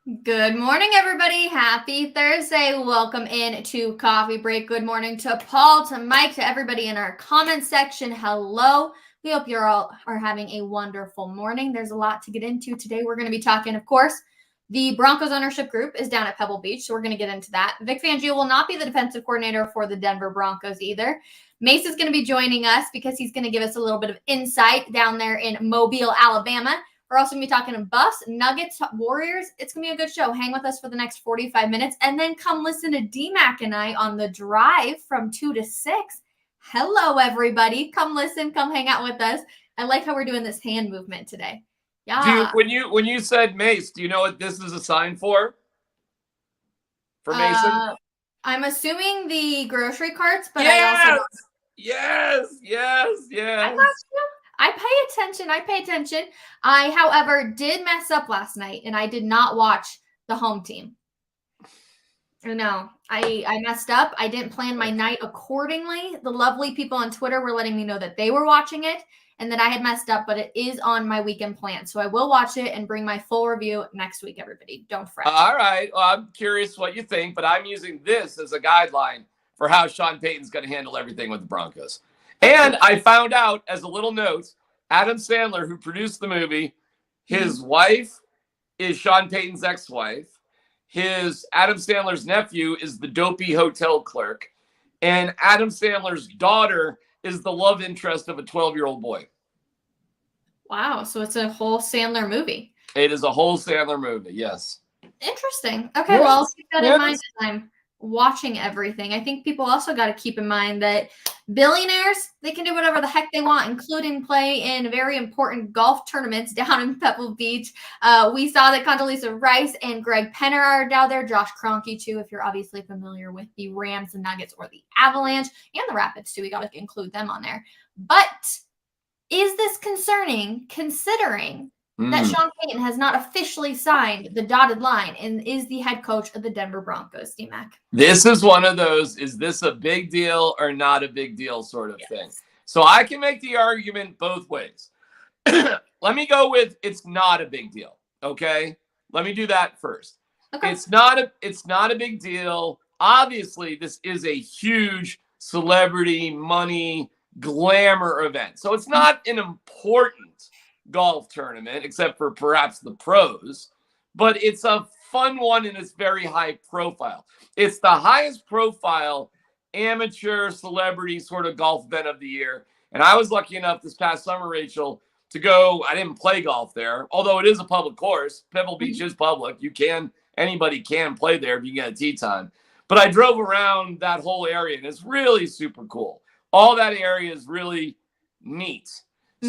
Good morning, everybody. Happy Thursday. Welcome in to Coffee Break. Good morning to Paul, to Mike, to everybody in our comment section. Hello. We hope you're all are having a wonderful morning. There's a lot to get into today. We're going to be talking, of course, the Broncos ownership group is down at Pebble Beach, so we're going to get into that. Vic Fangio will not be the defensive coordinator for the Denver Broncos either. Mace is going to be joining us because he's going to give us a little bit of insight down there in Mobile, Alabama. We're also going to be talking Buffs, Nuggets, Warriors. It's going to be a good show. Hang with us for the next 45 minutes and then come listen to D-Mac and I on the drive from 2 to 6. Hello, everybody. Come listen. Come hang out with us. I like how we're doing this hand movement today. Yeah. When you said Mace, do you know what this is a sign for? For Mason? I'm assuming the grocery carts, but yes! I also Yes. I got you. I pay attention. I, however, did mess up last night, and I did not watch the home team. No, I messed up. I didn't plan my night accordingly. The lovely people on Twitter were letting me know that they were watching it and that I had messed up, but it is on my weekend plan. So I will watch it and bring my full review next week, everybody. Don't fret. All right. Well, I'm curious what you think, but I'm using this as a guideline for how Sean Payton's going to handle everything with the Broncos. And I found out, as a little note, Adam Sandler, who produced the movie, his wife is Sean Payton's ex-wife. Adam Sandler's nephew is the dopey hotel clerk. And Adam Sandler's daughter is the love interest of a 12-year-old boy. Wow. So it's a whole Sandler movie. It is a whole Sandler movie, yes. Interesting. Okay, well, I'll keep that in mind as I'm watching everything. I think people also got to keep in mind that billionaires, they can do whatever the heck they want, including play in very important golf tournaments down in Pebble Beach. We saw that Condoleezza Rice and Greg Penner are down there. Josh Kroenke, too, if you're obviously familiar with the Rams, the Nuggets, or the Avalanche, and the Rapids, too. We got to include them on there. But is this concerning, considering that Sean Payton has not officially signed the dotted line and is the head coach of the Denver Broncos, D-Mac? This is one of those, is this a big deal or not a big deal sort of thing. So I can make the argument both ways. Let me go with it's not a big deal, okay? Let me do that first. Okay. It's not a big deal. Obviously, this is a huge celebrity, money, glamour event. So it's not an important golf tournament, except for perhaps the pros, but it's a fun one and it's very high profile. It's the highest profile amateur celebrity sort of golf event of the year. And I was lucky enough this past summer, Rachel, to go. I didn't play golf there, although it is a public course. Pebble Beach is public. Anybody can play there if you get a tee time. But I drove around that whole area and it's really super cool. All that area is really neat.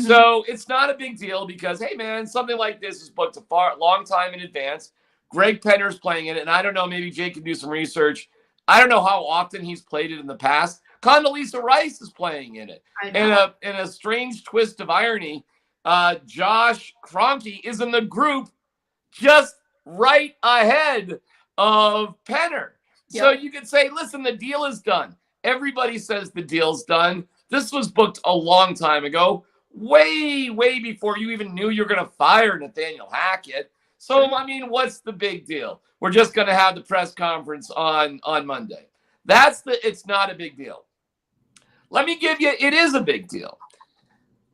So it's not a big deal because, hey, man, something like this is booked a long time in advance. Greg Penner's playing in it, and I don't know, maybe Jake can do some research. I don't know how often he's played it in the past. Condoleezza Rice is playing in it. In a strange twist of irony, Josh Kroenke is in the group just right ahead of Penner. Yep. So you could say, listen, the deal is done. Everybody says the deal's done. This was booked a long time ago. Way before you even knew you were going to fire Nathaniel Hackett. So, I mean, what's the big deal? We're just going to have the press conference on Monday. It's not a big deal. Let me give you, it is a big deal.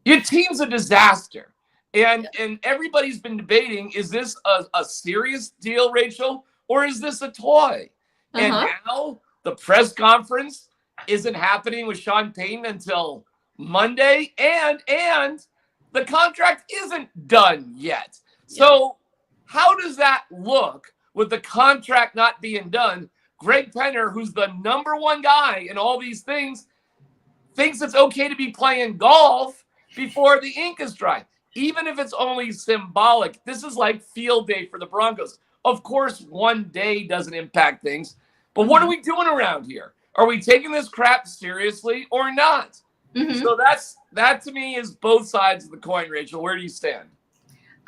Your team's a disaster. And everybody's been debating, is this a serious deal, Rachel, or is this a toy? And now the press conference isn't happening with Sean Payton until Monday, and the contract isn't done yet. So how does that look with the contract not being done? Greg Penner, who's the number one guy in all these things, thinks it's okay to be playing golf before the ink is dry, even if it's only symbolic. This is like field day for the Broncos. Of course, one day doesn't impact things, but what are we doing around here? Are we taking this crap seriously or not? So that to me is both sides of the coin, Rachel. Where do you stand?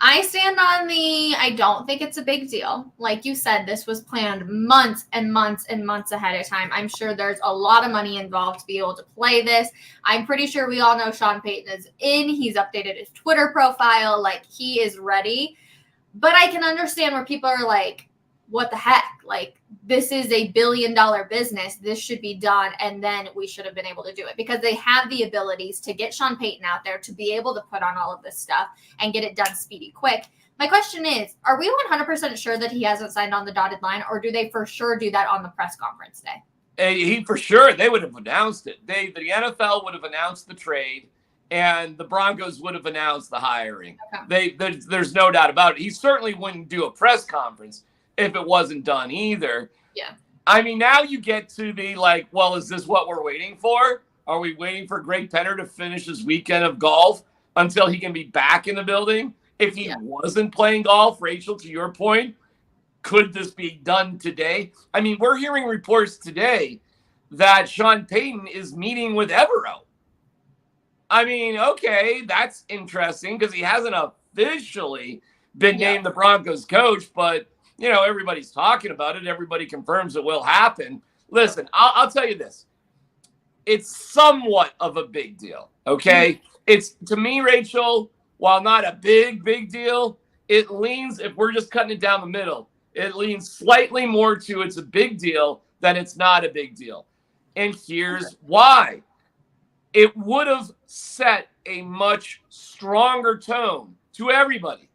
I stand on I don't think it's a big deal. Like you said, this was planned months and months and months ahead of time. I'm sure there's a lot of money involved to be able to play this. I'm pretty sure we all know Sean Payton is in. He's updated his Twitter profile. Like, he is ready. But I can understand where people are like, what the heck? Like, this is a $1 billion business. This should be done. And then we should have been able to do it because they have the abilities to get Sean Payton out there to be able to put on all of this stuff and get it done speedy quick. My question is, are we 100% sure that he hasn't signed on the dotted line, or do they for sure do that on the press conference day? He for sure, they would have announced it. The NFL would have announced the trade, and the Broncos would have announced the hiring. Okay. There's no doubt about it. He certainly wouldn't do a press conference if it wasn't done either. Yeah. I mean, now you get to the like, well, is this what we're waiting for? Are we waiting for Greg Penner to finish his weekend of golf until he can be back in the building? If he wasn't playing golf, Rachel, to your point, could this be done today? I mean, we're hearing reports today that Sean Payton is meeting with Evero. I mean, okay, that's interesting because he hasn't officially been named the Broncos coach, but, you know, everybody's talking about it. Everybody confirms it will happen. Listen, I'll tell you this. It's somewhat of a big deal, okay? It's, to me, Rachel, while not a big deal, it leans, if we're just cutting it down the middle, it leans slightly more to it's a big deal than it's not a big deal. And here's why. It would have set a much stronger tone to everybody.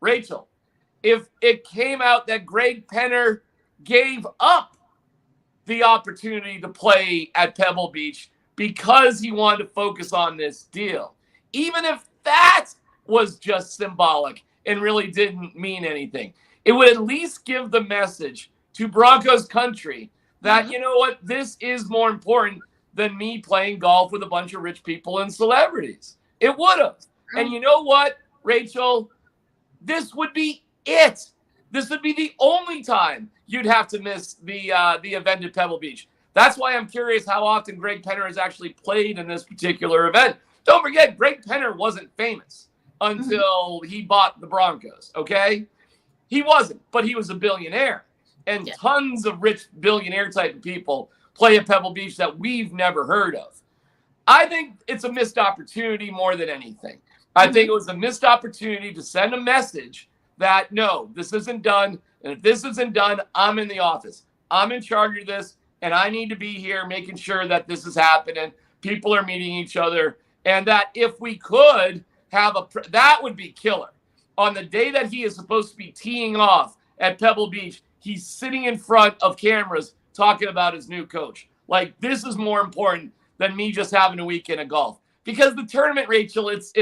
Rachel, if it came out that Greg Penner gave up the opportunity to play at Pebble Beach because he wanted to focus on this deal, even if that was just symbolic and really didn't mean anything, it would at least give the message to Broncos country that, you know what, this is more important than me playing golf with a bunch of rich people and celebrities. It would have. And you know what, Rachel? This would be it. This would be the only time you'd have to miss the event at Pebble Beach. That's why I'm curious how often Greg Penner has actually played in this particular event. Don't forget, Greg Penner wasn't famous until he bought the Broncos, okay? He wasn't, but he was a billionaire. And tons of rich billionaire type of people play at Pebble Beach that we've never heard of. I think it's a missed opportunity more than anything. I think it was a missed opportunity to send a message that, no, this isn't done. And if this isn't done, I'm in the office. I'm in charge of this, and I need to be here making sure that this is happening. People are meeting each other. And that if we could have that would be killer. On the day that he is supposed to be teeing off at Pebble Beach, he's sitting in front of cameras talking about his new coach. Like, this is more important than me just having a weekend of golf. Because the tournament, Rachel, it's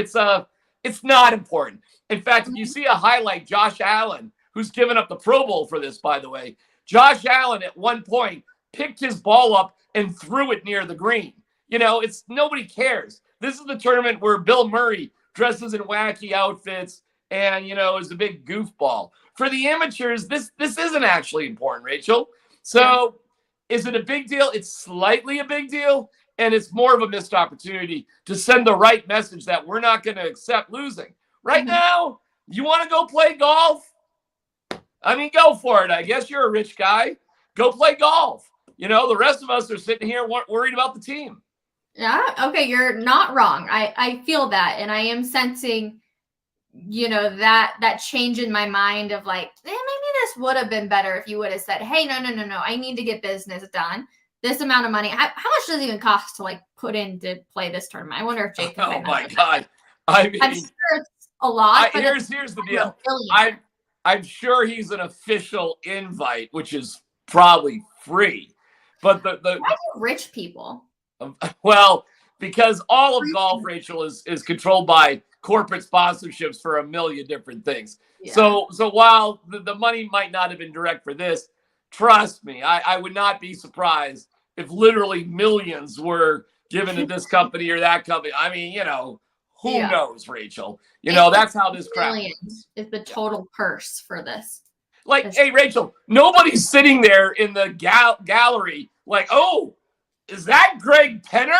not important. In fact, if you see a highlight, Josh Allen, who's given up the Pro Bowl for this, by the way, Josh Allen at one point picked his ball up and threw it near the green. You know, it's nobody cares. This is the tournament where Bill Murray dresses in wacky outfits and, you know, is a big goofball. For the amateurs, this isn't actually important, Rachel. So is it a big deal? It's slightly a big deal, and it's more of a missed opportunity to send the right message that we're not going to accept losing. Right now, you want to go play golf? I mean, go for it. I guess you're a rich guy. Go play golf. You know, the rest of us are sitting here worried about the team. Yeah, okay, you're not wrong. I feel that, and I am sensing, you know, that change in my mind of like, maybe this would have been better if you would have said, hey, no, I need to get business done. This amount of money. How much does it even cost to like put in to play this tournament? I wonder if Jake can. Oh my God! I mean, I'm sure it's a lot. But here's the deal. I'm sure he's an official invite, which is probably free. But why do rich people? Well, because all of golf, Rachel, is controlled by corporate sponsorships for a million different things. Yeah. So while the money might not have been direct for this, trust me, I would not be surprised if literally millions were given to this company or that company. I mean, you know, who knows, Rachel? You know, that's how this crap is the total purse for this. Like, hey, Rachel, nobody's sitting there in the gallery like, oh, is that Greg Penner?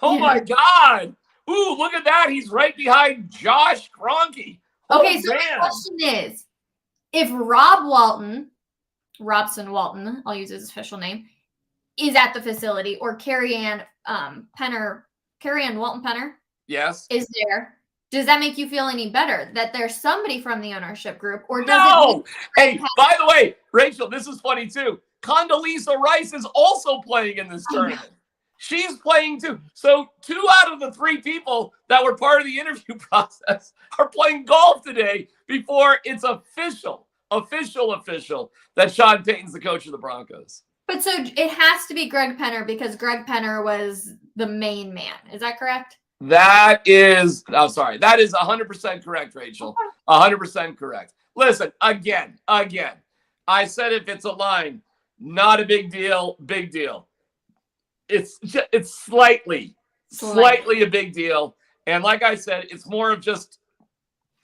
Oh, my God. Ooh, look at that. He's right behind Josh Kroenke. Okay, so the question is, if Robson Walton, I'll use his official name, is at the facility, or Carrie Ann Walton Penner, yes, is there, Does that make you feel any better that there's somebody from the ownership group, or does No. Hey, by the way, Rachel, this is funny too. Condoleezza Rice is also playing in this tournament. She's playing too. So 2 out of the 3 people that were part of the interview process are playing golf today before it's official that Sean Payton's the coach of the Broncos. But so it has to be Greg Penner because Greg Penner was the main man. Is that correct? That is 100% correct, Rachel. 100% correct. Listen, again, I said if it's a line, not a big deal, big deal. It's slightly a big deal. And like I said, it's more of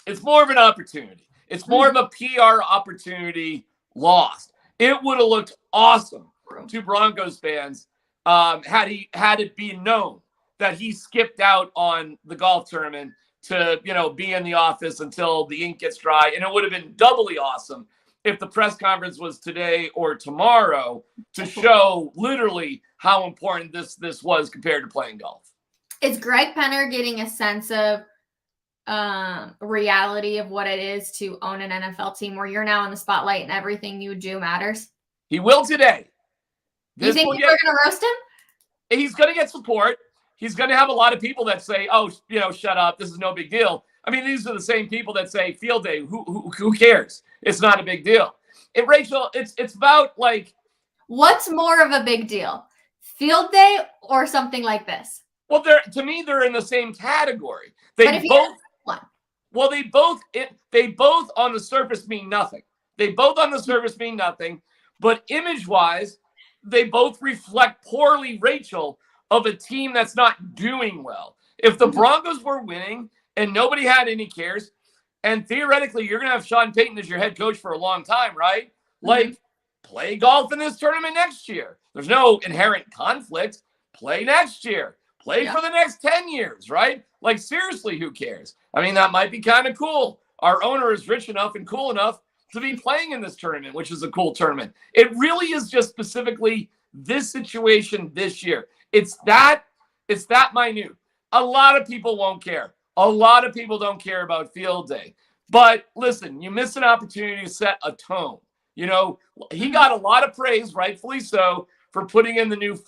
an opportunity. It's more of a PR opportunity lost. It would have looked awesome to Broncos fans had it been known that he skipped out on the golf tournament to, be in the office until the ink gets dry. And it would have been doubly awesome if the press conference was today or tomorrow to show literally how important this was compared to playing golf. Is Greg Penner getting a sense of reality of what it is to own an NFL team where you're now in the spotlight and everything you do matters? He will today. You think people are going to roast him? He's going to get support. He's going to have a lot of people that say, oh, shut up. This is no big deal. I mean, these are the same people that say field day. Who cares? It's not a big deal. Rachel, it's about like. What's more of a big deal? Field day or something like this? Well, to me, they're in the same category. They both on the surface mean nothing. But image-wise, they both reflect poorly, Rachel, of a team that's not doing well. If the Broncos were winning and nobody had any cares, and theoretically you're going to have Sean Payton as your head coach for a long time, right? Like, play golf in this tournament next year. There's no inherent conflict. Play next year. Play for the next 10 years, right? Like, seriously, who cares? I mean, that might be kind of cool. Our owner is rich enough and cool enough to be playing in this tournament, which is a cool tournament. It really is just specifically this situation this year. It's that minute. A lot of people won't care. A lot of people don't care about field day. But listen, you miss an opportunity to set a tone. He got a lot of praise, rightfully so, for putting in the new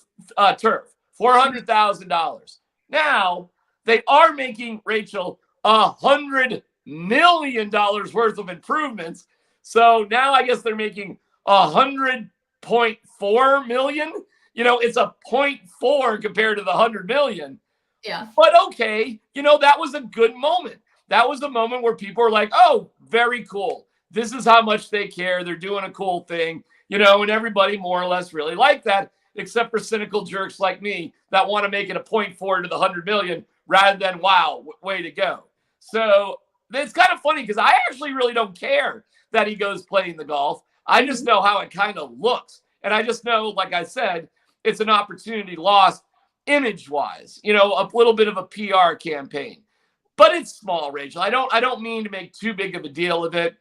turf, $400,000. Now, they are making, Rachel, $100 million worth of improvements. So now I guess they're making $100.4 million. It's a 0.4 compared to the 100 million. Yeah. But okay, that was a good moment. That was a moment where people were like, oh, very cool. This is how much they care. They're doing a cool thing, and everybody more or less really liked that, except for cynical jerks like me that want to make it a 0.4 to the 100 million rather than, wow, way to go. So it's kind of funny because I actually really don't care that he goes playing the golf. I just know how it kind of looks. And I just know, like I said, it's an opportunity lost image-wise, a little bit of a PR campaign. But it's small, Rachel. I don't mean to make too big of a deal of it.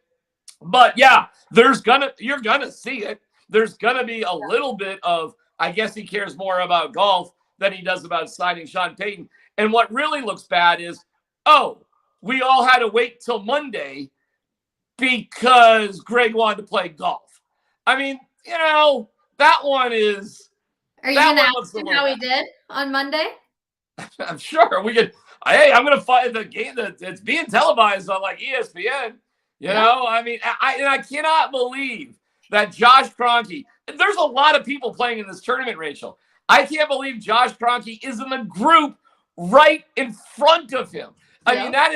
But yeah, you're gonna see it. There's gonna be a little bit of, I guess he cares more about golf than he does about signing Sean Payton. And what really looks bad is, we all had to wait till Monday because Greg wanted to play golf. I mean, that one is. Are you going to ask him how he did on Monday? I'm sure we could. Hey, I'm going to find the game that's being televised on like ESPN. I mean, I cannot believe that Josh Kroenke. There's a lot of people playing in this tournament, Rachel. I can't believe Josh Kroenke is in the group right in front of him. I mean, that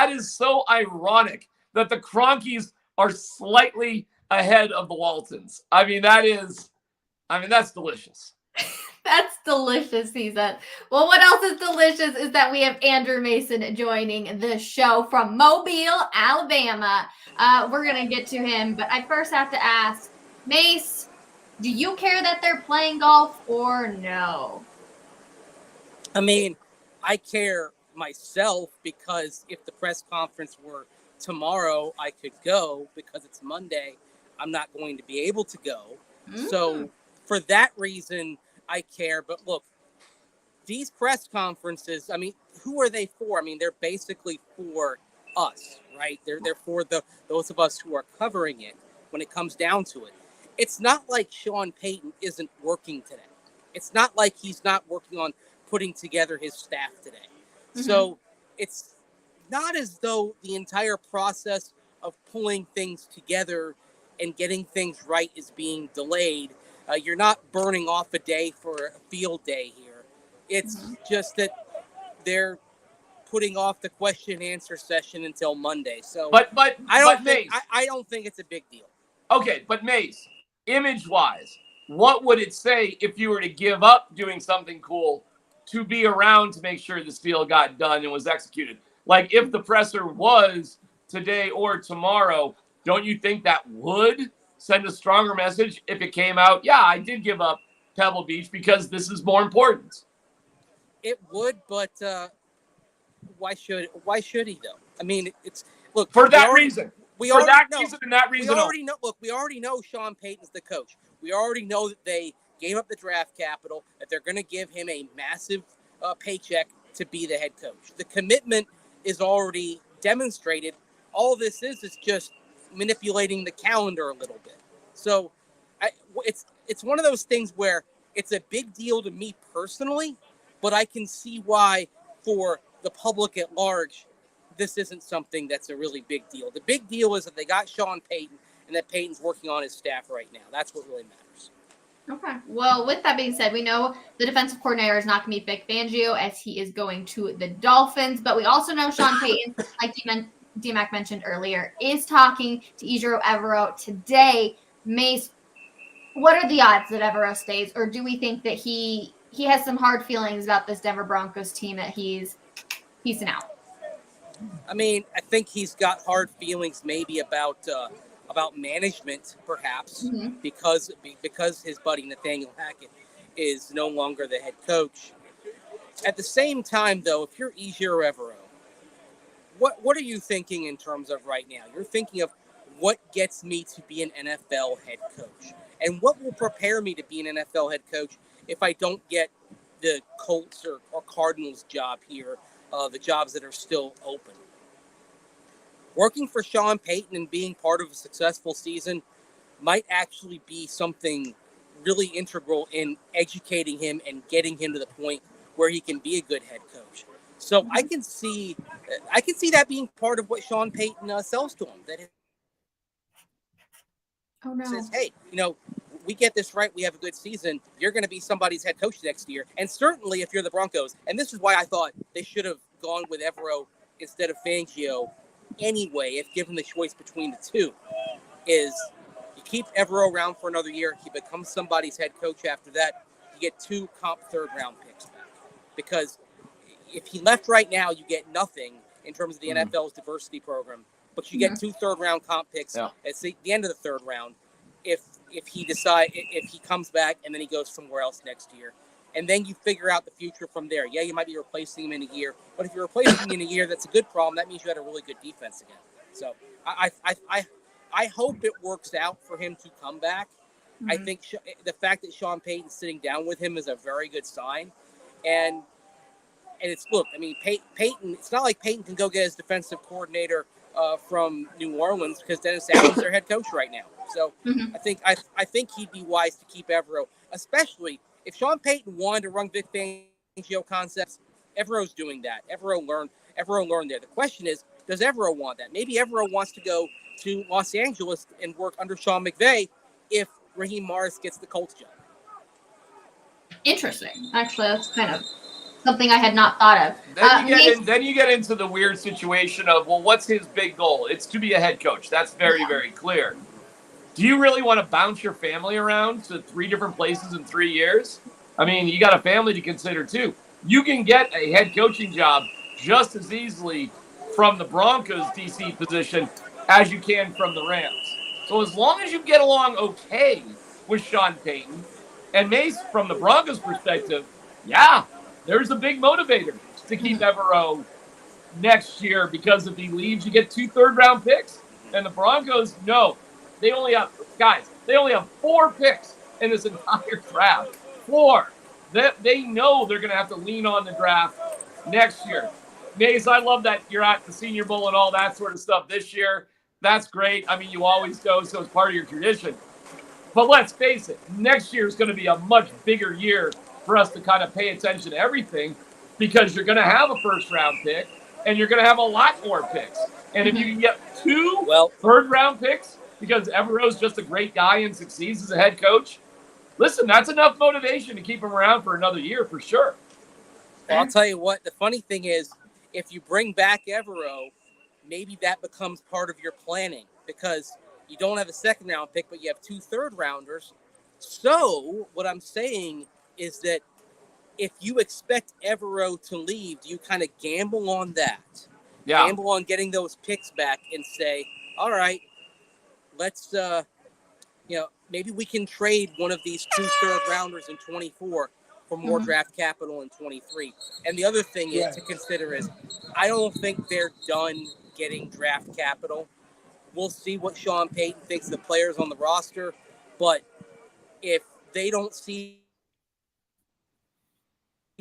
is so ironic that the Kroenkes are slightly ahead of the Waltons. I mean, that's delicious. That's delicious, he said. Well, what else is delicious is that we have Andrew Mason joining the show from Mobile, Alabama. We're going to get to him, but I first have to ask, Mace, do you care that they're playing golf or no? I mean, I care myself because if the press conference were tomorrow, I could go. Because it's Monday, I'm not going to be able to go. So for that reason, I care. But look, these press conferences, I mean, who are they for? I mean, they're basically for us, right? They're for those of us who are covering it when it comes down to it. It's not like Sean Payton isn't working today. It's not like he's not working on putting together his staff today. Mm-hmm. So it's not as though the entire process of pulling things together and getting things right is being delayed. You're not burning off a day for a field day here. It's just that they're putting off the question and answer session until Monday. So, but I don't think it's a big deal. Okay, but Mace, image-wise, what would it say if you were to give up doing something cool to be around to make sure this deal got done and was executed? Like, if the presser was today or tomorrow, don't you think that would send a stronger message if it came out, yeah, I did give up Pebble Beach because this is more important? It would, but why should he though? I mean, it's look for that reason. We already know. Look, we already know Sean Payton's the coach. We already know that they gave up the draft capital, that they're going to give him a massive paycheck to be the head coach. The commitment is already demonstrated. All this is just manipulating the calendar a little bit. So it's one of those things where it's a big deal to me personally, but I can see why for the public at large, this isn't something that's a really big deal. The big deal is that they got Sean Payton and that Payton's working on his staff right now. That's what really matters. Okay. Well, with that being said, we know the defensive coordinator is not going to be Vic Fangio as he is going to the Dolphins, but we also know Sean Payton, like D-Mac mentioned earlier, is talking to Evero today. Mace, what are the odds that Evero stays, or do we think that he has some hard feelings about this Denver Broncos team that he's piecing out? I mean, I think he's got hard feelings maybe about management, perhaps, because his buddy Nathaniel Hackett is no longer the head coach. At the same time, though, if you're Ejiro Evero, what are you thinking in terms of right now? You're thinking of what gets me to be an NFL head coach, and what will prepare me to be an NFL head coach if I don't get the Colts or Cardinals job here, the jobs that are still open. Working for Sean Payton and being part of a successful season might actually be something really integral in educating him and getting him to the point where he can be a good head coach. So I can see that being part of what Sean Payton sells to him. That says, hey, we get this right, we have a good season, you're going to be somebody's head coach next year. And certainly if you're the Broncos, and this is why I thought they should have gone with Evero instead of Fangio anyway, if given the choice between the two, is you keep Evero around for another year, he becomes somebody's head coach after that, you get 2 comp third-round picks back. Because if he left right now, you get nothing in terms of the NFL's diversity program, but you get 2 third-round comp picks at the end of the third round if he comes back and then he goes somewhere else next year. And then you figure out the future from there. Yeah, you might be replacing him in a year, but if you're replacing him in a year, that's a good problem. That means you had a really good defense again. So I hope it works out for him to come back. I think the fact that Sean Payton's sitting down with him is a very good sign. And it's, look, I mean, Payton, it's not like Payton can go get his defensive coordinator from New Orleans because Dennis Allen's their head coach right now. So I think he'd be wise to keep Evero, especially if Sean Payton wanted to run Vic Fangio concepts. Evero's doing that. Evero learned there. The question is, does Evero want that? Maybe Evero wants to go to Los Angeles and work under Sean McVay if Raheem Morris gets the Colts job. Interesting. Actually, that's kind of something I had not thought of. Then you get into the weird situation of, well, what's his big goal? It's to be a head coach. That's very, very clear. Do you really want to bounce your family around to 3 different places in 3 years? I mean, you got a family to consider too. You can get a head coaching job just as easily from the Broncos DC position as you can from the Rams. So as long as you get along okay with Sean Payton, and Mace, from the Broncos perspective, yeah, there's a big motivator to keep Evero next year, because if he leaves, you get 2 third-round picks. And the Broncos, no. They only have 4 picks in this entire draft. 4. They know they're going to have to lean on the draft next year. Maze, I love that you're at the Senior Bowl and all that sort of stuff this year. That's great. I mean, you always go, so it's part of your tradition. But let's face it, next year is going to be a much bigger year for us to kind of pay attention to everything because you're going to have a first-round pick and you're going to have a lot more picks. And if you can get two third-round picks because Evero's just a great guy and succeeds as a head coach, listen, that's enough motivation to keep him around for another year for sure. Well, I'll tell you what, the funny thing is, if you bring back Evero, maybe that becomes part of your planning because you don't have a second-round pick, but you have 2 third-rounders. So what I'm saying is that if you expect Evero to leave, do you kind of gamble on that? Yeah. Gamble on getting those picks back and say, all right, let's, maybe we can trade one of these 2 third-rounders in 24 for more draft capital in 23. And the other thing is to consider is I don't think they're done getting draft capital. We'll see what Sean Payton thinks of the players on the roster. But if they don't see,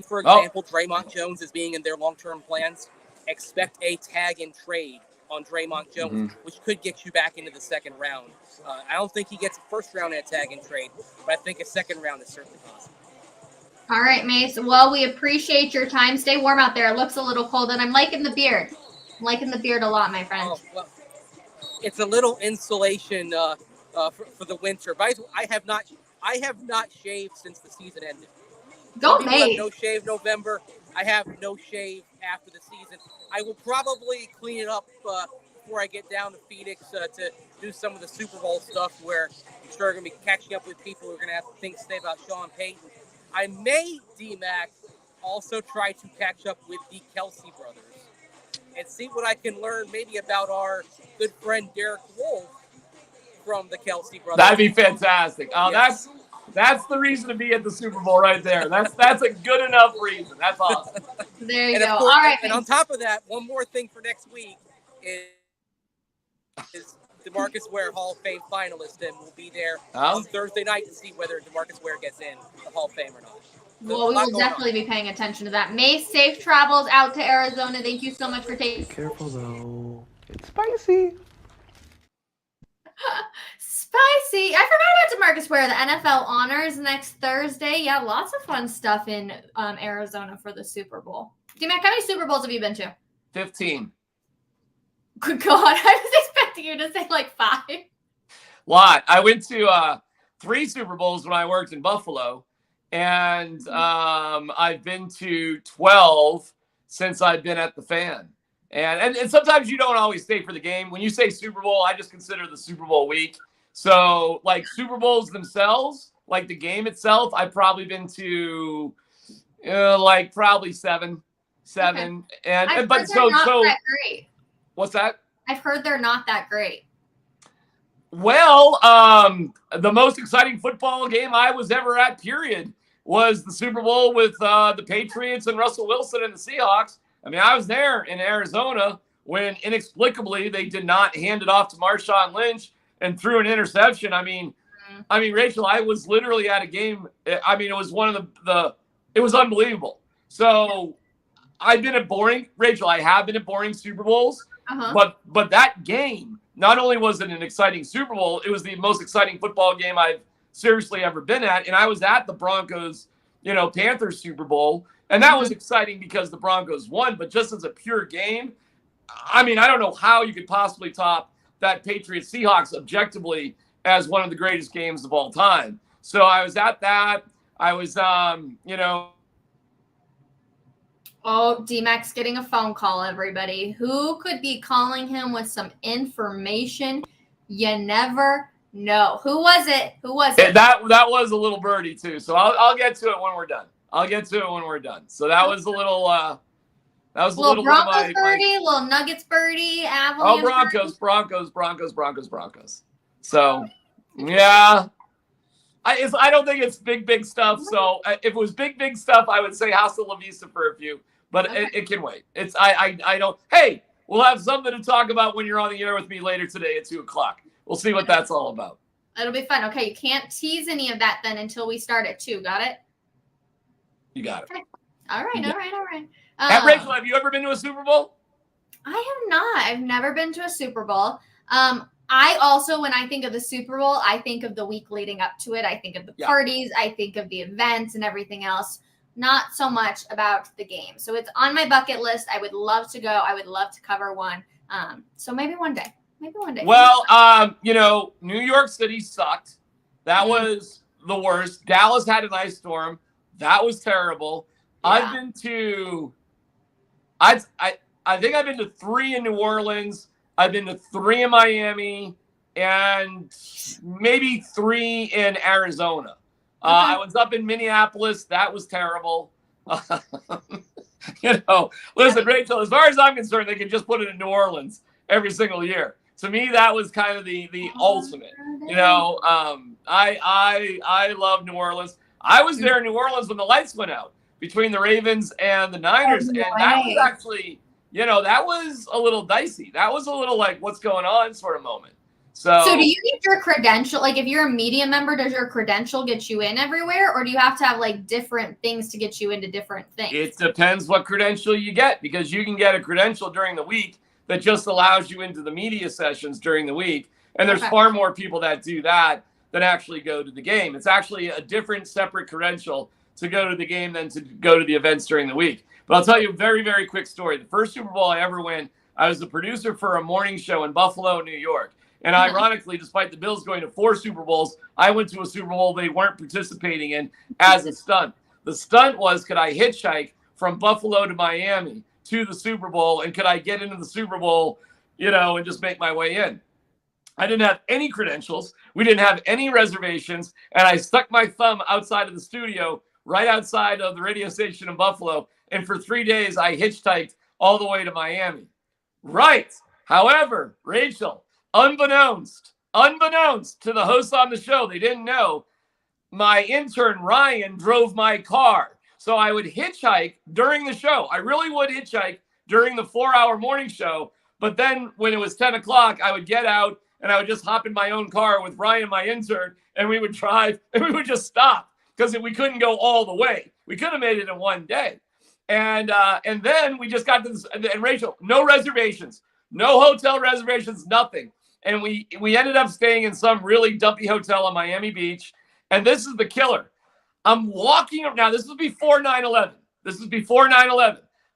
for example, Draymond Jones as being in their long-term plans, expect a tag and trade on Draymond Jones, which could get you back into the second round. I don't think he gets a first round in a tag and trade, but I think a second round is certainly possible. All right, Mace. Well, we appreciate your time. Stay warm out there. It looks a little cold, and I'm liking the beard. I'm liking the beard a lot, my friend. Oh, well, it's a little insulation for the winter. But I have not shaved since the season ended. Go, Mace. No shave November. I have no shave after the season. I will probably clean it up before I get down to Phoenix to do some of the Super Bowl stuff where I'm sure I'm going to be catching up with people who are going to have things to say about Sean Payton. I may, D-Mac, also try to catch up with the Kelsey brothers and see what I can learn maybe about our good friend Derek Wolf from the Kelsey brothers. That'd be fantastic. Oh, yes. That's the reason to be at the Super Bowl right there. That's a good enough reason. That's awesome. There you go. Course, all right. And on top of that, one more thing for next week is DeMarcus Ware Hall of Fame finalist, and we'll be there on Thursday night to see whether DeMarcus Ware gets in the Hall of Fame or not. Well, we will definitely be paying attention to that. Mace, safe travels out to Arizona. Thank you so much for taking. Be careful though. It's spicy. Spicy. I forgot about DeMarcus Ware. The NFL honors next Thursday. Yeah, lots of fun stuff in Arizona for the Super Bowl. D-Mac, how many Super Bowls have you been to? 15. Good God. I was expecting you to say like 5. Lot. I went to 3 Super Bowls when I worked in Buffalo, and I've been to 12 since I've been at the Fan. And sometimes you don't always stay for the game. When you say Super Bowl, I just consider the Super Bowl week. So, like, Super Bowls themselves, like the game itself, I've probably been to, probably 7. Okay. But so that great. What's that? I've heard they're not that great. Well, the most exciting football game I was ever at, period, was the Super Bowl with the Patriots and Russell Wilson and the Seahawks. I mean, I was there in Arizona when inexplicably they did not hand it off to Marshawn Lynch and threw an interception. I mean, Rachel, I was literally at a game. I mean, it was one of it was unbelievable. So I have been at boring Super Bowls, but that game, not only was it an exciting Super Bowl, it was the most exciting football game I've seriously ever been at. And I was at the Broncos, Panthers Super Bowl. And that was exciting because the Broncos won, but just as a pure game, I mean, I don't know how you could possibly top that Patriots Seahawks objectively as one of the greatest games of all time. So I was at that. I was, Oh, D-Mac's getting a phone call, everybody. Who could be calling him with some information? You never know. Who was it? That was a little birdie too. So I'll get to it when we're done. So that was a little, little Broncos birdie, little Nuggets birdie, Avalanche. Broncos. So, yeah, I don't think it's big stuff. So if it was big stuff, I would say hasta la vista for a few, but it can wait. I don't. Hey, we'll have something to talk about when you're on the air with me later today at 2:00. We'll see what that's all about. It'll be fun. Okay, you can't tease any of that then until we start at 2. Got it? You got it. Okay. All right. Rachel, have you ever been to a Super Bowl? I have not. I've never been to a Super Bowl. I also, when I think of the Super Bowl, I think of the week leading up to it. I think of the parties. I think of the events and everything else. Not so much about the game. So it's on my bucket list. I would love to go. I would love to cover one. So maybe one day. Well, New York City sucked. That was the worst. Dallas had an ice storm. That was terrible. Yeah. I've been to, I think I've been to 3 in New Orleans. I've been to 3 in Miami and maybe 3 in Arizona. I was up in Minneapolis. That was terrible. Listen, Rachel, as far as I'm concerned, they can just put it in New Orleans every single year. To me, that was kind of the ultimate. I love New Orleans. I was there in New Orleans when the lights went out between the Ravens and the Niners. And that was actually, that was a little dicey. That was a little like, what's going on sort of moment. So do you need your credential? Like, if you're a media member, does your credential get you in everywhere? Or do you have to have, like, different things to get you into different things? It depends what credential you get, because you can get a credential during the week that just allows you into the media sessions during the week. And there's far more people that do that than actually go to the game. It's actually a different, separate credential to go to the game than to go to the events during the week. But I'll tell you a very, very quick story. The first Super Bowl I ever went, I was the producer for a morning show in Buffalo, New York. And ironically, despite the Bills going to 4 Super Bowls, I went to a Super Bowl they weren't participating in as a stunt. The stunt was, could I hitchhike from Buffalo to Miami to the Super Bowl, and could I get into the Super Bowl, and just make my way in? I didn't have any credentials. We didn't have any reservations. And I stuck my thumb outside of the studio, right outside of the radio station in Buffalo. And for 3 days, I hitchhiked all the way to Miami. Right. However, Rachel, unbeknownst to the hosts on the show, they didn't know, my intern Ryan drove my car. So I would hitchhike during the show. I really would hitchhike during the 4-hour morning show. But then when it was 10 o'clock, I would get out and I would just hop in my own car with Ryan, my intern, and we would drive and we would just stop because we couldn't go all the way. We could have made it in one day. And then we just got to this, and Rachel, no reservations, no hotel reservations, nothing. And we ended up staying in some really dumpy hotel on Miami Beach. And this is the killer. I'm walking now. This was before 9/11.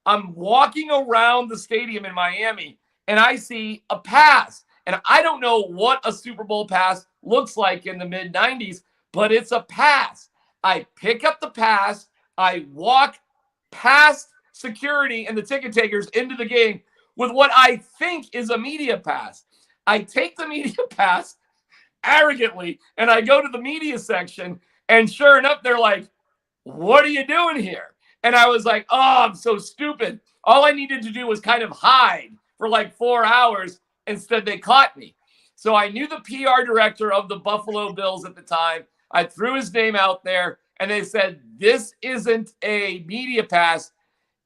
I'm walking around the stadium in Miami, and I see a pass. And I don't know what a Super Bowl pass looks like in the mid-90s, but it's a pass. I pick up the pass. I walk past security and the ticket takers into the game with what I think is a media pass. I take the media pass arrogantly, and I go to the media section, and sure enough, they're like, "What are you doing here?" And I was like, "Oh, I'm so stupid. All I needed to do was kind of hide for like 4 hours. Instead, they caught me." So I knew the PR director of the Buffalo Bills at the time. I threw his name out there, and they said, "This isn't a media pass.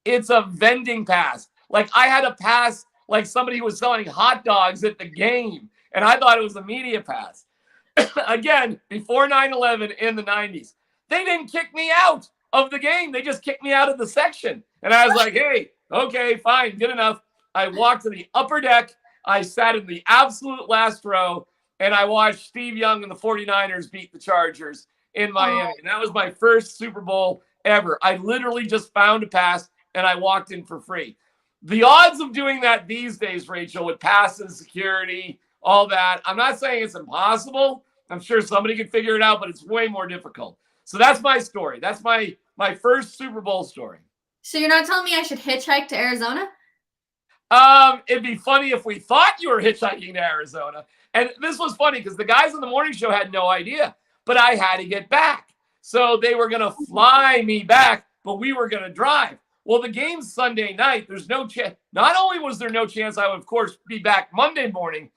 It's a vending pass." Like, I had a pass like somebody was selling hot dogs at the game, and I thought it was a media pass. Again, before 9/11 in the 90s. They didn't kick me out of the game. They just kicked me out of the section. And I was like, hey, okay, fine, good enough. I walked to the upper deck. I sat in the absolute last row, and I watched Steve Young and the 49ers beat the Chargers in Miami. And that was my first Super Bowl ever. I literally just found a pass, and I walked in for free. The odds of doing that these days, Rachel, with passes, security, all that, I'm not saying it's impossible. I'm sure somebody could figure it out, but it's way more difficult. So that's my story. That's my first Super Bowl story. So you're not telling me I should hitchhike to Arizona? It'd be funny if we thought you were hitchhiking to Arizona. And this was funny because the guys on the morning show had no idea, but I had to get back. So they were going to fly me back, but we were going to drive. Well, the game's Sunday night. There's no chance. Not only was there no chance I would, of course, be back Monday morning,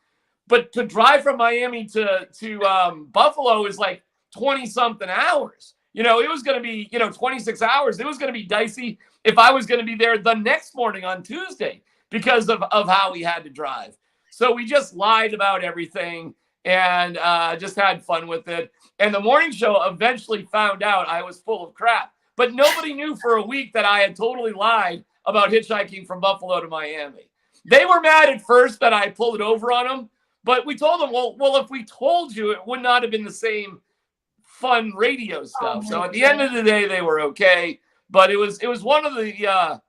but to drive from Miami to Buffalo is like 20-something hours. It was going to be, 26 hours. It was going to be dicey if I was going to be there the next morning on Tuesday because of how we had to drive. So we just lied about everything and just had fun with it. And the morning show eventually found out I was full of crap. but nobody knew for a week that I had totally lied about hitchhiking from Buffalo to Miami. They were mad at first that I pulled it over on them, but we told them, well, if we told you, it would not have been the same fun radio stuff. So at the end of the day, they were okay. But it was one of the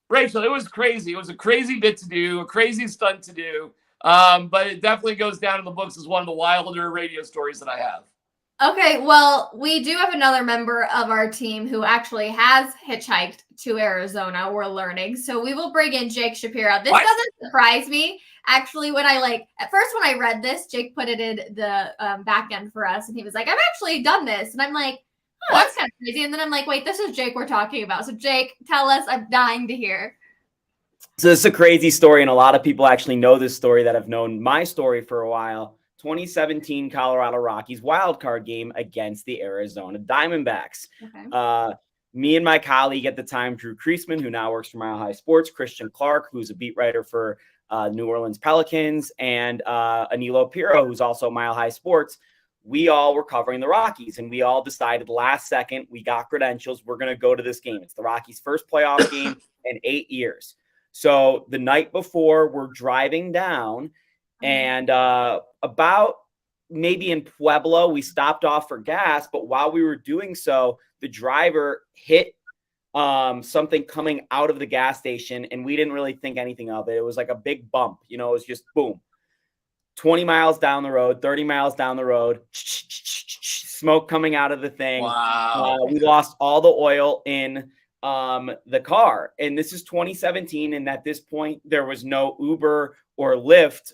Rachel, it was crazy. It was a crazy bit to do, a crazy stunt to do. But it definitely goes down in the books as one of the wilder radio stories that I have. Okay, well, we do have another member of our team who actually has hitchhiked to Arizona, we're learning. So we will bring in Jake Shapiro. This doesn't surprise me. Actually, when at first when I read this, Jake put it in the back end for us, and he was like, I've actually done this. And I'm like, oh, that's kind of crazy. And then I'm like, wait, this is Jake we're talking about. So Jake, tell us, I'm dying to hear. So this is a crazy story, and a lot of people actually know this story that have known my story for a while. 2017 Colorado Rockies wildcard game against the Arizona Diamondbacks. Okay. Me and my colleague at the time, Drew Kreisman, who now works for Mile High Sports, Christian Clark, who's a beat writer for New Orleans Pelicans, and Anilo Piro, who's also Mile High Sports. We all were covering the Rockies, and we all decided last second, we got credentials, we're going to go to this game. It's the Rockies' first playoff game in 8 years. So the night before, we're driving down, and about maybe in Pueblo, we stopped off for gas. But while we were doing so, the driver hit something coming out of the gas station, and we didn't really think anything of it. It was like a big bump. It was just boom. 20 miles down the road, 30 miles down the road, smoke coming out of the thing. Wow. We lost all the oil in the car. And this is 2017. And at this point, there was no Uber or Lyft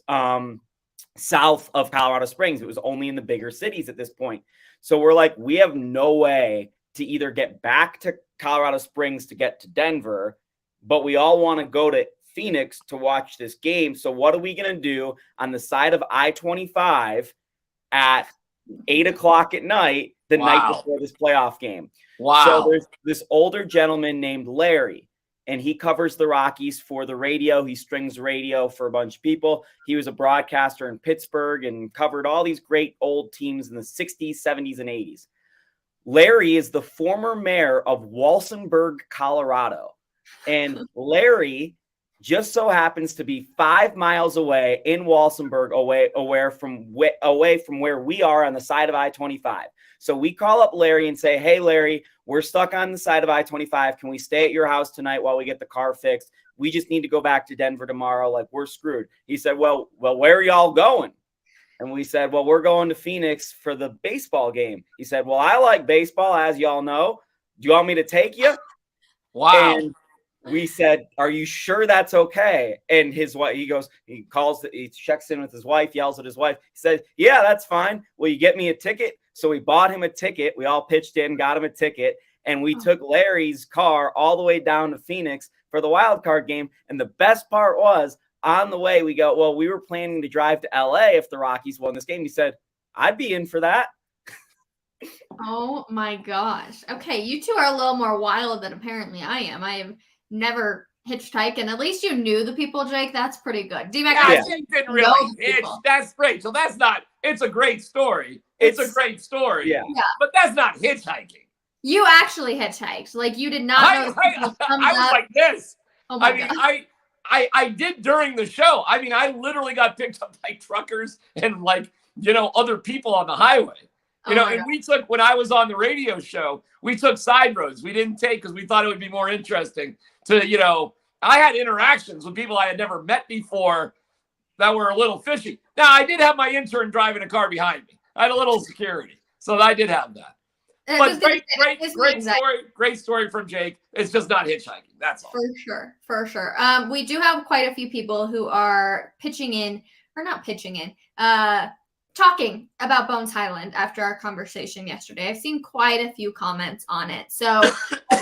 south of Colorado Springs. It was only in the bigger cities at this point. So we're like, we have no way to either get back to Colorado Springs to get to Denver, but we all want to go to Phoenix to watch this game. So what are we going to do on the side of I-25 at 8:00 at night, the night before this playoff game? Wow. So there's this older gentleman named Larry, and he covers the Rockies for the radio. He strings radio for a bunch of people. He was a broadcaster in Pittsburgh and covered all these great old teams in the 60s, 70s, and 80s. Larry is the former mayor of Walsenburg, Colorado. And Larry just so happens to be 5 miles away in Walsenburg, away from where we are on the side of I-25. So we call up Larry and say, hey, Larry, we're stuck on the side of I-25. Can we stay at your house tonight while we get the car fixed? We just need to go back to Denver tomorrow. Like, we're screwed. He said, well, where are y'all going? And we said, well, we're going to Phoenix for the baseball game. He said, well, I like baseball, as y'all know. Do you want me to take you? Wow. And we said, are you sure that's okay? And his wife, he checks in with his wife, yells at his wife. He said, yeah, that's fine. Will you get me a ticket? So we bought him a ticket. We all pitched in, got him a ticket. And we took Larry's car all the way down to Phoenix for the wild card game. And the best part was, on the way, we go, well, we were planning to drive to LA if the Rockies won this game. He said, I'd be in for that. Oh my gosh. Okay, you two are a little more wild than apparently I am. I have never hitchhiked, and at least you knew the people, Jake. That's pretty good. Yeah, Jake didn't really hitch. That's great. So that's not, it's a great story. It's a great story. Yeah. But that's not hitchhiking. You actually hitchhiked. Like, you did not know I was like this. Oh my God. I did during the show. I mean, I literally got picked up by truckers and other people on the highway. And we took, when I was on the radio show, we took side roads. We didn't take, because we thought it would be more interesting to, I had interactions with people I had never met before that were a little fishy. Now, I did have my intern driving a car behind me. I had a little security. So I did have that. But great story from Jake. It's just not hitchhiking. That's all. For sure. We do have quite a few people who are talking about Bones Highland after our conversation yesterday. I've seen quite a few comments on it. So,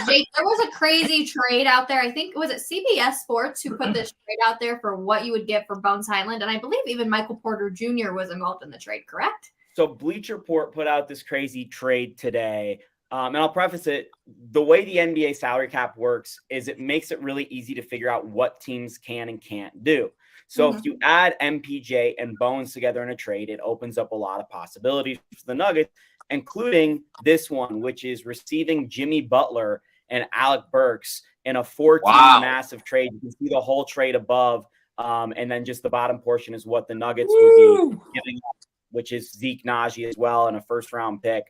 Jake, there was a crazy trade out there. I think, was it CBS Sports who put this trade out there for what you would get for Bones Highland? And I believe even Michael Porter Jr. was involved in the trade, correct? So Bleacher Report put out this crazy trade today. And I'll preface it, the way the NBA salary cap works is it makes it really easy to figure out what teams can and can't do. So if you add MPJ and Bones together in a trade, it opens up a lot of possibilities for the Nuggets. including this one, which is receiving Jimmy Butler and Alec Burks in a 4-team massive trade. You can see the whole trade above, and then just the bottom portion is what the Nuggets would be giving up, which is Zeke Naji as well and a first-round pick.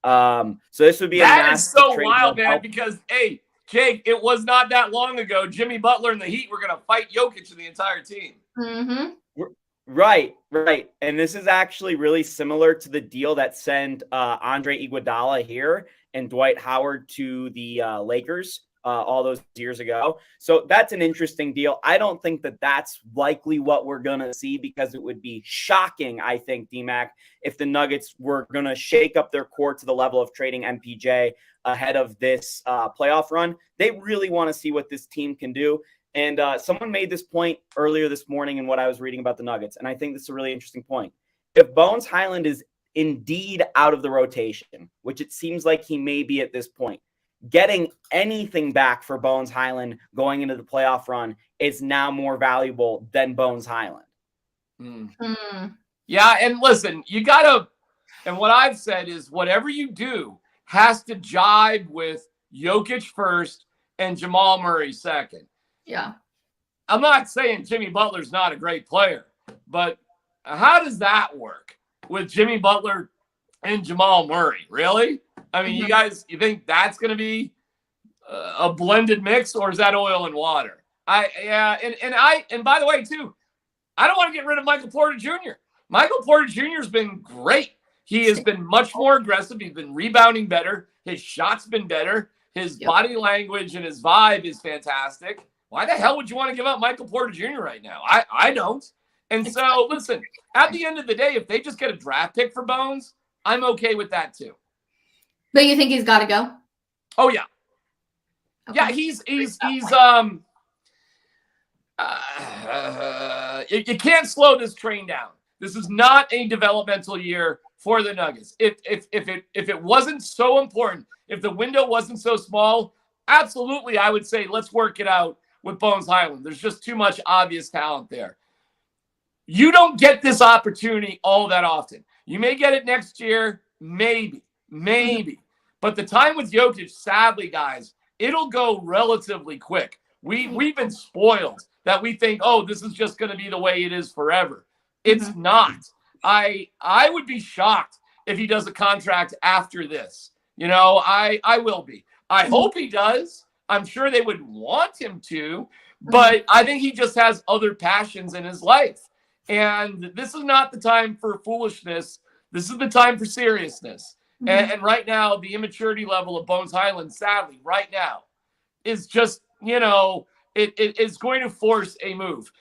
So this would be a massive is so trade wild, man, because, hey, Jake, it was not that long ago. Jimmy Butler and the Heat were going to fight Jokic and the entire team. Mm-hmm. Right. And this is actually really similar to the deal that sent Andre Iguodala here and Dwight Howard to the Lakers all those years ago. So that's an interesting deal. I don't think that that's likely what we're going to see, because it would be shocking, I think, D-Mac, if the Nuggets were going to shake up their core to the level of trading MPJ ahead of this playoff run. They really want to see what this team can do. And someone made this point earlier this morning in what I was reading about the Nuggets, and I think this is a really interesting point. If Bones Highland is indeed out of the rotation, which it seems like he may be at this point, getting anything back for Bones Highland going into the playoff run is now more valuable than Bones Highland. Yeah, and listen, you got to, and what I've said is whatever you do has to jibe with Jokic first and Jamal Murray second. Yeah. I'm not saying Jimmy Butler's not a great player, but how does that work with Jimmy Butler and Jamal Murray? Really? I mean, you think that's going to be a blended mix, or is that oil and water? And by the way, too, I don't want to get rid of Michael Porter Jr. Michael Porter Jr. has been great. He has been much more aggressive. He's been rebounding better. His shot's been better. His body language and his vibe is fantastic. Why the hell would you want to give up Michael Porter Jr. right now? I don't. And so, listen, at the end of the day, if they just get a draft pick for Bones, I'm okay with that too. But you think he's got to go? Oh, yeah. Okay. Yeah, you can't slow this train down. This is not a developmental year for the Nuggets. If it wasn't so important, if the window wasn't so small, absolutely, I would say let's work it out with Bones Highland. There's just too much obvious talent there. You don't get this opportunity all that often. You may get it next year, maybe. But the time with Jokic, sadly, guys, it'll go relatively quick. We've been spoiled that we think, oh, this is just going to be the way it is forever. It's not. I would be shocked if he does a contract after this. I will be. I hope he does. I'm sure they would want him to, but I think he just has other passions in his life. And this is not the time for foolishness. This is the time for seriousness. And right now, the immaturity level of Bones Highland, sadly, right now, is just, it is going to force a move.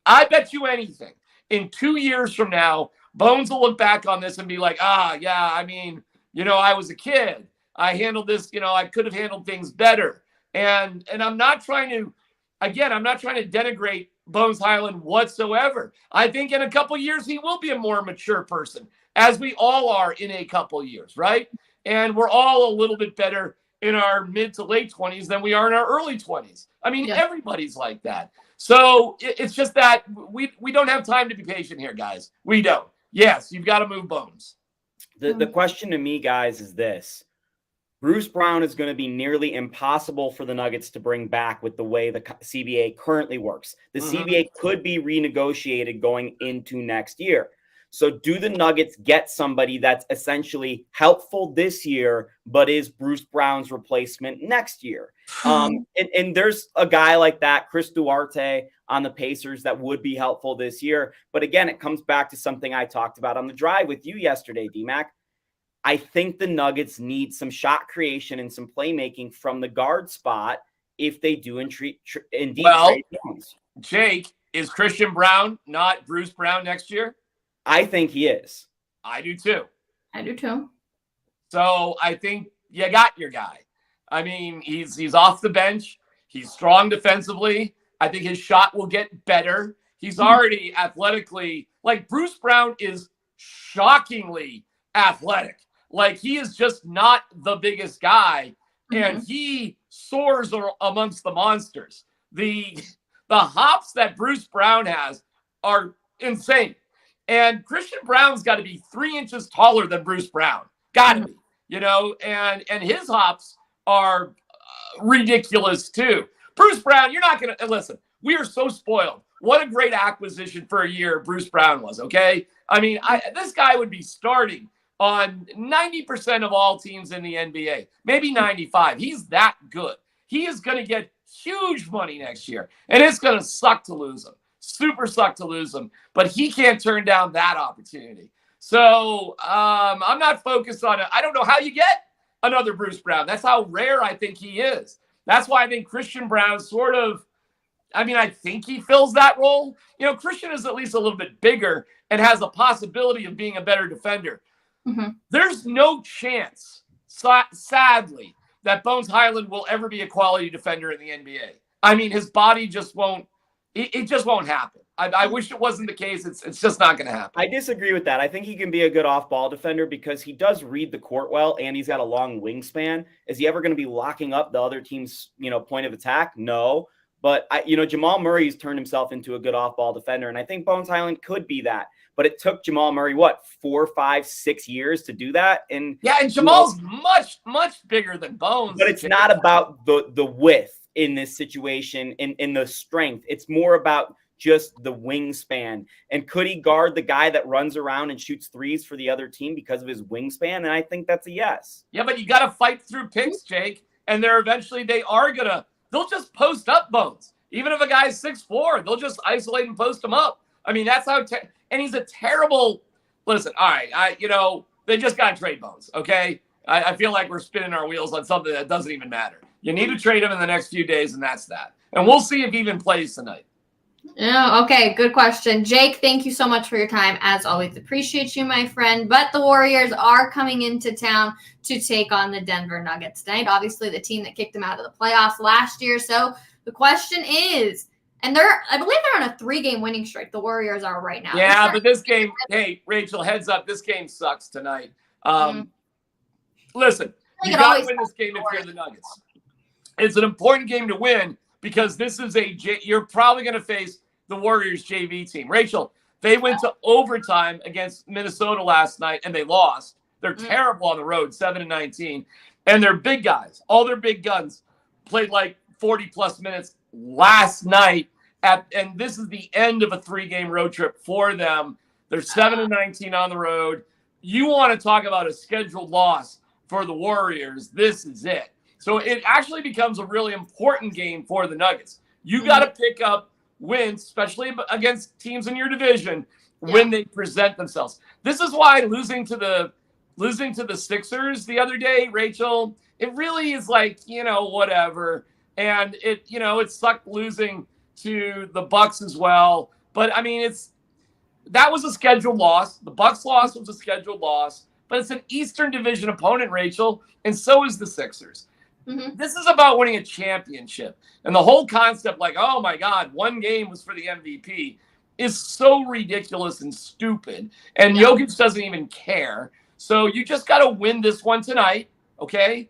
I bet you anything. In 2 years from now, Bones will look back on this and be like, I was a kid. I handled this, I could have handled things better. And I'm not trying to denigrate Bones Highland whatsoever. I think in a couple years, he will be a more mature person, as we all are in a couple years, right? And we're all a little bit better in our mid to late 20s than we are in our early 20s. I mean, everybody's like that. So it's just that we don't have time to be patient here, guys. We don't. Yes, you've got to move Bones. The question to me, guys, is this. Bruce Brown is going to be nearly impossible for the Nuggets to bring back with the way the CBA currently works. The CBA could be renegotiated going into next year. So do the Nuggets get somebody that's essentially helpful this year, but is Bruce Brown's replacement next year? And there's a guy like that, Chris Duarte on the Pacers, that would be helpful this year. But again, it comes back to something I talked about on the drive with you yesterday, D-Mac. I think the Nuggets need some shot creation and some playmaking from the guard spot if they do indeed trade Jones. Jake, is Christian Brown not Bruce Brown next year? I think he is. I do too. So I think you got your guy. I mean, he's off the bench. He's strong defensively. I think his shot will get better. He's already athletically, like Bruce Brown is shockingly athletic. Like, he is just not the biggest guy, and he soars amongst the monsters. The hops that Bruce Brown has are insane. And Christian Brown's got to be 3 inches taller than Bruce Brown. Gotta be, and his hops are ridiculous too. Bruce Brown, you're not going to listen. We are so spoiled. What a great acquisition for a year Bruce Brown was. Okay. I mean, this guy would be starting on 90% of all teams in the NBA, maybe 95. He's that good. He is going to get huge money next year, and it's going to suck to lose him. Super suck to lose him, but he can't turn down that opportunity. So I'm not focused on it. I don't know how you get another Bruce Brown. That's how rare I think he is. That's why I think Christian Brown sort of, I think he fills that role. Christian is at least a little bit bigger and has a possibility of being a better defender. Mm-hmm. There's no chance, sadly, that Bones Highland will ever be a quality defender in the NBA. His body just won't, it just won't happen. I wish it wasn't the case. It's just not going to happen. I disagree with that. I think he can be a good off-ball defender because he does read the court well, and he's got a long wingspan. Is he ever going to be locking up the other team's, point of attack? No. But Jamal Murray's turned himself into a good off-ball defender, and I think Bones Highland could be that. But it took Jamal Murray 4, 5, 6 years to do that, and Jamal's much bigger than Bones. But it's not about the width in this situation, in the strength. It's more about just the wingspan. And could he guard the guy that runs around and shoots threes for the other team because of his wingspan? And I think that's a yes. Yeah, but you got to fight through picks, Jake. And they'll just post up Bones. Even if a guy's 6'4", they'll just isolate and post him up. That's how, and he's a terrible, listen, all right, they just got to trade Bones, okay? I feel like we're spinning our wheels on something that doesn't even matter. You need to trade him in the next few days, and that's that. And we'll see if he even plays tonight. Yeah, okay, good question. Jake, thank you so much for your time. As always, appreciate you, my friend. But the Warriors are coming into town to take on the Denver Nuggets tonight. Obviously, the team that kicked them out of the playoffs last year. So the question is, and I believe they're on a 3-game winning streak. The Warriors are right now. Yeah, but this game, hey, Rachel, heads up, this game sucks tonight. Listen, you got to win this game if you're the Nuggets. It's an important game to win because this is you're probably going to face the Warriors JV team. Rachel, they went to overtime against Minnesota last night and they lost. They're terrible on the road, 7-19. And their big guys, all their big guns, played like 40-plus minutes last night. And this is the end of a 3-game road trip for them. They're 7-19 on the road. You want to talk about a scheduled loss for the Warriors, this is it. So it actually becomes a really important game for the Nuggets. You got to pick up wins, especially against teams in your division, when they present themselves. This is why losing to the Sixers the other day, Rachel, it really is like, whatever. And it sucked losing to the Bucks as well. But that was a scheduled loss. The Bucks loss was a scheduled loss, but it's an Eastern Division opponent, Rachel, and so is the Sixers. Mm-hmm. This is about winning a championship. And the whole concept, like, oh my God, 1 game was for the MVP, is so ridiculous and stupid. And Jokic doesn't even care. So you just got to win this one tonight, okay?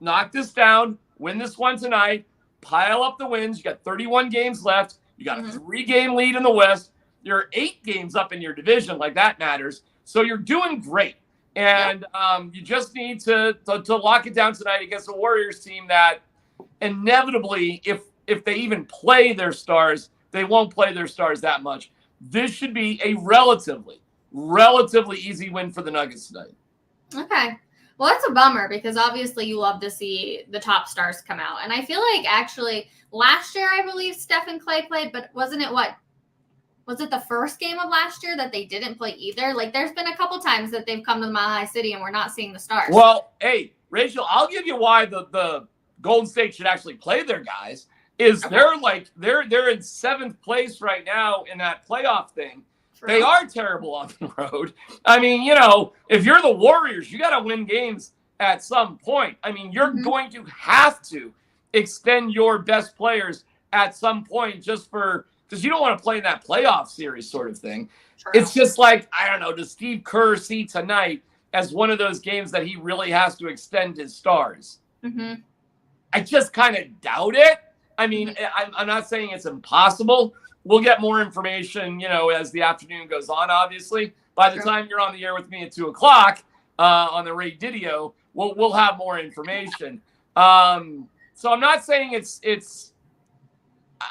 Knock this down, win this one tonight, pile up the wins. You got 31 games left. You got a 3-game lead in the West. You're 8 games up in your division, like that matters. So you're doing great. And you just need to lock it down tonight against a Warriors team that inevitably, if they even play their stars, they won't play their stars that much. This should be a relatively easy win for the Nuggets tonight. Okay. Well, that's a bummer because obviously you love to see the top stars come out. And I feel like actually last year, I believe Steph and Clay played, but wasn't it was it the first game of last year that they didn't play either? Like, there's been a couple times that they've come to Mile High City and we're not seeing the stars. Well, hey, Rachel, I'll give you why the Golden State should actually play their guys. They're in 7th place right now in that playoff thing. True. They are terrible on the road. If you're the Warriors, you got to win games at some point. You're going to have to extend your best players at some point because you don't want to play in that playoff series sort of thing. True. It's just like, I don't know, does Steve Kerr see tonight as one of those games that he really has to extend his stars? Mm-hmm. I just kind of doubt it. I'm not saying it's impossible. We'll get more information, as the afternoon goes on, obviously. By the time you're on the air with me at 2 o'clock, on the radio, we'll have more information. So I'm not saying it's.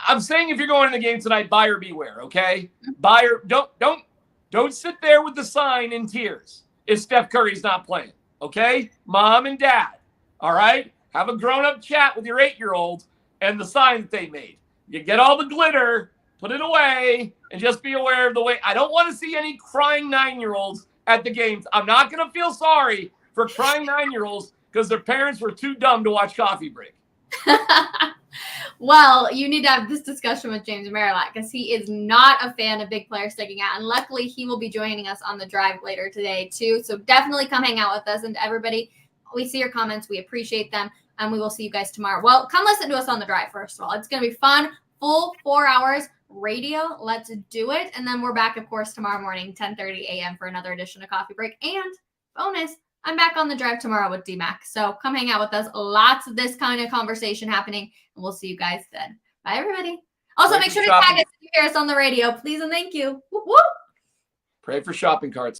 I'm saying if you're going to the game tonight, buyer beware. Okay, buyer don't sit there with the sign in tears if Steph Curry's not playing. Okay, mom and dad. All right, have a grown-up chat with your 8-year-old and the sign that they made. You get all the glitter, put it away, and just be aware of the way. I don't want to see any crying 9-year-olds at the games. I'm not going to feel sorry for crying 9-year-olds because their parents were too dumb to watch Coffee Break. Well, you need to have this discussion with James Marilat because he is not a fan of big players sticking out. And luckily, he will be joining us on the drive later today, too. So definitely come hang out with us. And everybody, we see your comments. We appreciate them. And we will see you guys tomorrow. Well, come listen to us on the drive, first of all. It's going to be fun. Full 4 hours radio. Let's do it. And then we're back, of course, tomorrow morning, 10:30 a.m. for another edition of Coffee Break. And bonus, I'm back on the drive tomorrow with D-Mac. So come hang out with us. Lots of this kind of conversation happening. And we'll see you guys then. Bye, everybody. Also, make sure to tag us if you hear us on the radio. Please and thank you. Whoop, whoop. Pray for shopping carts.